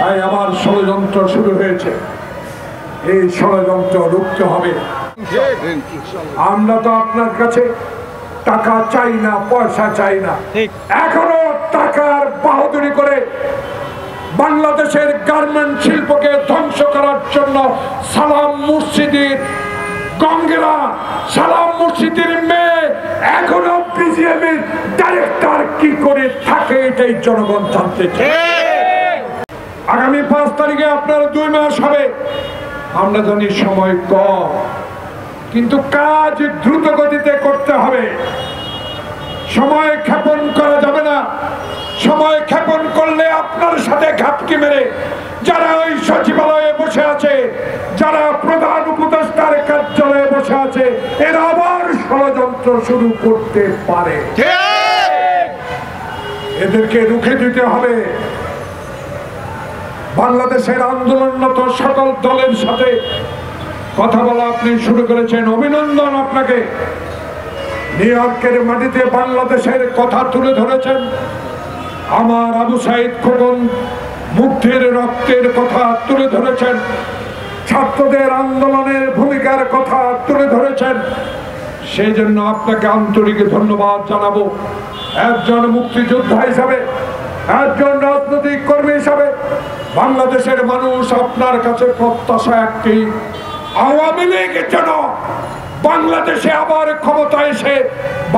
তাই আবার ষড়যন্ত্র শুরু হয়েছে। এই ষড়যন্ত্র রুখতে হবে। আমরা তো আপনার কাছে টাকা চাই না, পয়সা চাই না। এখনো টাকার বাহাদুরি করে বাংলাদেশের গার্মেন্ট শিল্পকে ধ্বংস করার জন্য সালাম মুর্শিদের গঙ্গেরা, সালাম মুর্শিদের মেয়ে এখনো বিজিএমের ডাইরেক্টর কি করে থাকে, এটাই জনগণ জানতে চায়। আগামী 5 তারিখে আপনার 2 মাস হবে। আমরা জানি সময় কম, কিন্তু কাজ দ্রুত গতিতে করতে হবে। সময় ক্ষেপণ করা যাবে না। সময় ক্ষেপণ করলে আপনার সাথে ঘাপটি মেরে যারা ওই সচিবালয়ে বসে আছে, যারা প্রধান উপদেষ্টার কার্যালয়ে বসে আছে, এরা আবার ষড়যন্ত্র শুরু করতে পারে। এদেরকে রুখে দিতে হবে। বাংলাদেশের আন্দোলনরত সকল দলের সাথে কথা বলা আপনি শুরু করেছেন, অভিনন্দন আপনাকে। নিউ ইয়র্কের মাটিতে বাংলাদেশের কথা তুলে ধরেছেন। আমার আবু সাইদ খোকন মুগ্ধের রক্তের কথা তুলে ধরেছেন। ছাত্রদের আন্দোলনের ভূমিকার কথা তুলে ধরেছেন। সেই জন্য আপনাকে আন্তরিক ধন্যবাদ জানাবো। একজন মুক্তিযোদ্ধা হিসাবে, একজন রাজনৈতিক কর্মী হিসাবে বাংলাদেশের মানুষ আপনার কাছে প্রত্যাশা একটি, আওয়ামী লীগ যেন বাংলাদেশে আবার ক্ষমতা এসে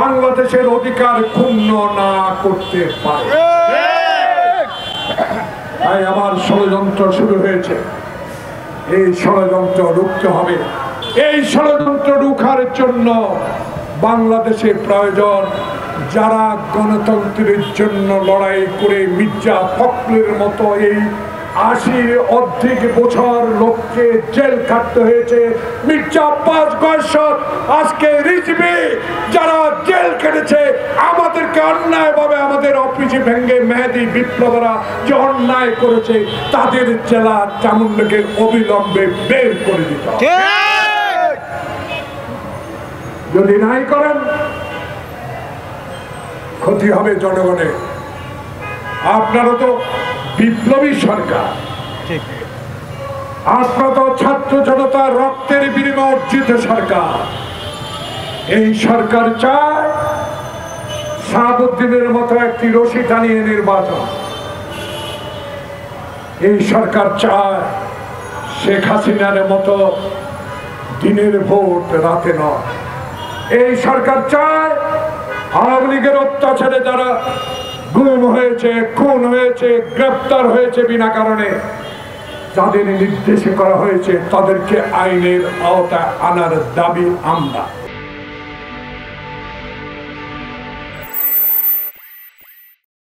বাংলাদেশের অধিকার ক্ষুণ্ণ না করতে পারে। তাই আবার ষড়যন্ত্র শুরু হয়েছে। এই ষড়যন্ত্র রুখতে হবে। এই ষড়যন্ত্র রুখার জন্য বাংলাদেশের প্রয়োজন যারা গণতন্ত্রের জন্য লড়াই করে মির্জা ফখরুলের মতো এই 80 বছর লোককে জেল খাটতে হয়েছে। মির্জা আব্বাস গয়সর আজকে রিজভি যারা জেল কেটেছে, আমাদেরকে অন্যায়ভাবে আমাদের অফিসে ভেঙে মেহেদী বিপ্লবরা যে অন্যায় করেছে, তাদের জেলা চামুন্ডাকে অবিলম্বে বের করে দিতে হবে। যদি নাই করেন ক্ষতি হবে জনগণের। আপনারা তো বিপ্লবী সরকার, আপনারা তো ছাত্র জনতার রক্তের বিনিময়ে অর্জিত সরকার। এই সরকার চায় শাহাবুদ্দিনের মতো একটি রশি টানিয়ে নির্বাচন। এই সরকার চায় শেখ হাসিনার মতো দিনের ভোট রাতে নয়। এই সরকার চায় আওয়ামী লীগের অত্যাচারে যারা গুম হয়েছে, খুন হয়েছে, গ্রেপ্তার হয়েছে বিনা কারণে, যাদের নির্দেশে করা হয়েছে তাদেরকে আইনের আওতায় আনার দাবি আমরা।